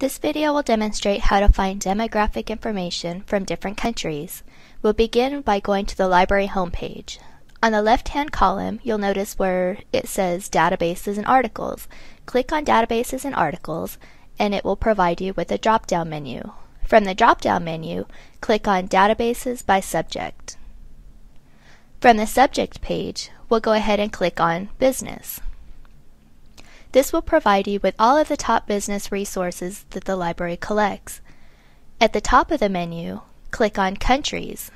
This video will demonstrate how to find demographic information from different countries. We'll begin by going to the library homepage. On the left-hand column, you'll notice where it says Databases and Articles. Click on Databases and Articles, and it will provide you with a drop-down menu. From the drop-down menu, click on Databases by Subject. From the Subject page, we'll go ahead and click on Business. This will provide you with all of the top business resources that the library collects. At the top of the menu, click on Countries.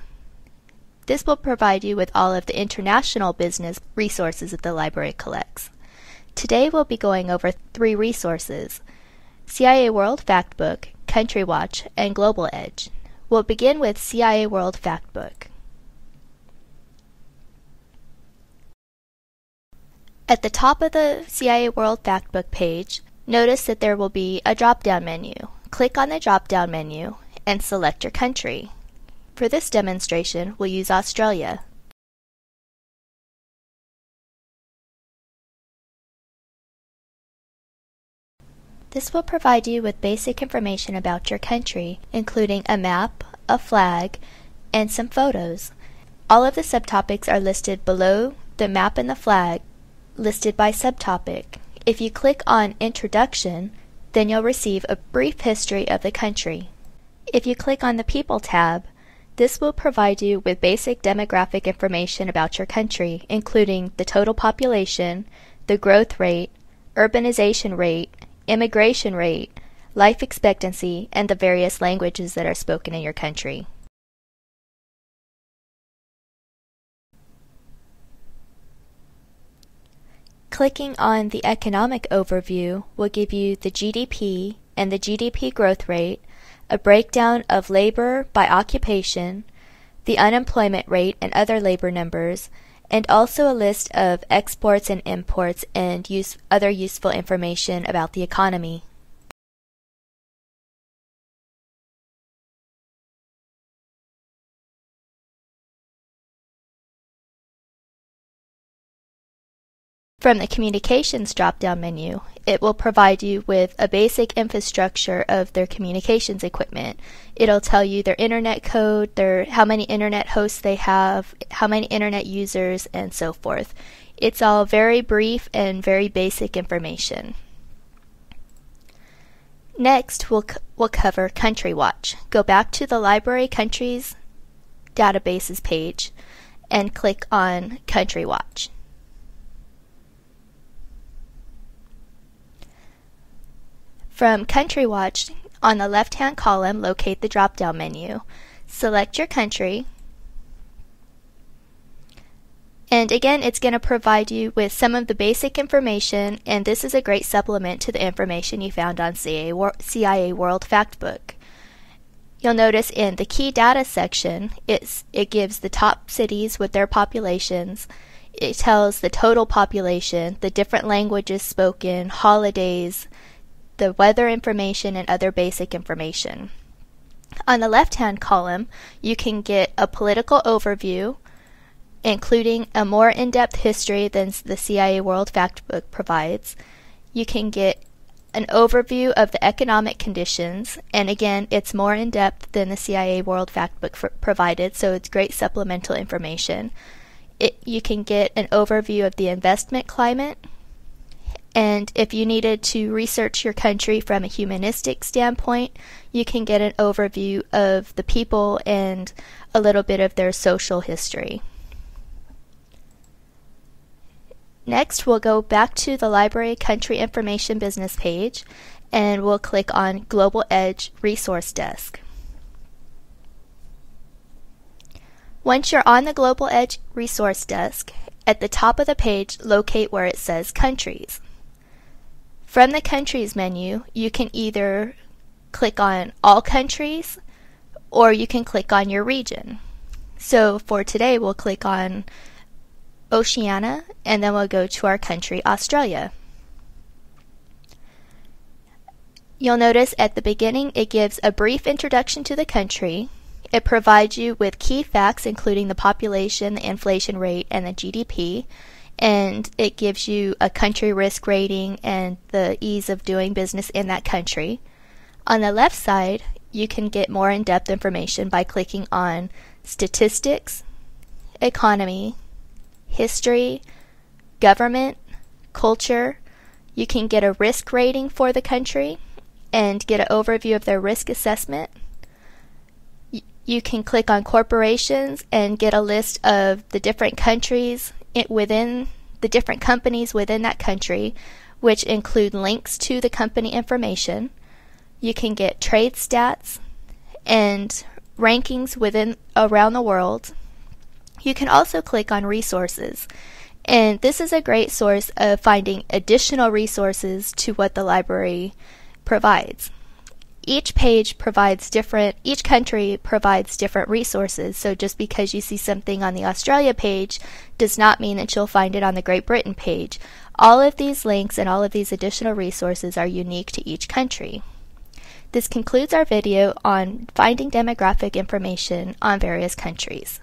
This will provide you with all of the international business resources that the library collects. Today we'll be going over 3 resources: CIA World Factbook, Country Watch, and Global Edge. We'll begin with CIA World Factbook. At the top of the CIA World Factbook page, notice that there will be a drop-down menu. Click on the drop-down menu and select your country. For this demonstration, we'll use Australia. This will provide you with basic information about your country, including a map, a flag, and some photos. All of the subtopics are listed below the map and the flag, listed by subtopic. If you click on Introduction, then you'll receive a brief history of the country. If you click on the People tab, this will provide you with basic demographic information about your country, including the total population, the growth rate, urbanization rate, immigration rate, life expectancy, and the various languages that are spoken in your country. Clicking on the Economic Overview will give you the GDP and the GDP growth rate, a breakdown of labor by occupation, the unemployment rate and other labor numbers, and also a list of exports and imports and other useful information about the economy. From the Communications drop-down menu, it will provide you with a basic infrastructure of their communications equipment. It'll tell you their internet code, how many internet hosts they have, how many internet users, and so forth. It's all very brief and very basic information. Next, we'll cover Country Watch. Go back to the Library Countries Databases page and click on Country Watch. From Country Watch, on the left-hand column, locate the drop-down menu. Select your country, and again, it's going to provide you with some of the basic information, and this is a great supplement to the information you found on CIA World Factbook. You'll notice in the Key Data section, it gives the top cities with their populations. It tells the total population, the different languages spoken, holidays, the weather information, and other basic information. On the left-hand column, you can get a political overview, including a more in-depth history than the CIA World Factbook provides. You can get an overview of the economic conditions, and again, it's more in-depth than the CIA World Factbook provided, so it's great supplemental information. You can get an overview of the investment climate, and if you needed to research your country from a humanistic standpoint, you can get an overview of the people and a little bit of their social history. Next, we'll go back to the Library Country Information Business page, and we'll click on Global Edge Resource Desk. Once you're on the Global Edge Resource Desk, at the top of the page, locate where it says Countries. From the Countries menu, you can either click on All Countries, or you can click on your region. So for today, we'll click on Oceania, and then we'll go to our country, Australia. You'll notice at the beginning it gives a brief introduction to the country. It provides you with key facts including the population, the inflation rate, and the GDP. And it gives you a country risk rating and the ease of doing business in that country. On the left side, you can get more in-depth information by clicking on Statistics, Economy, History, Government, Culture. You can get a risk rating for the country and get an overview of their risk assessment. You can click on Corporations and get a list of the different countries within the different companies within that country, which include links to the company information. You can get trade stats and rankings around the world. You can also click on Resources, and this is a great source of finding additional resources to what the library provides. Each country provides different resources, so just because you see something on the Australia page does not mean that you'll find it on the Great Britain page. All of these links and all of these additional resources are unique to each country. This concludes our video on finding demographic information on various countries.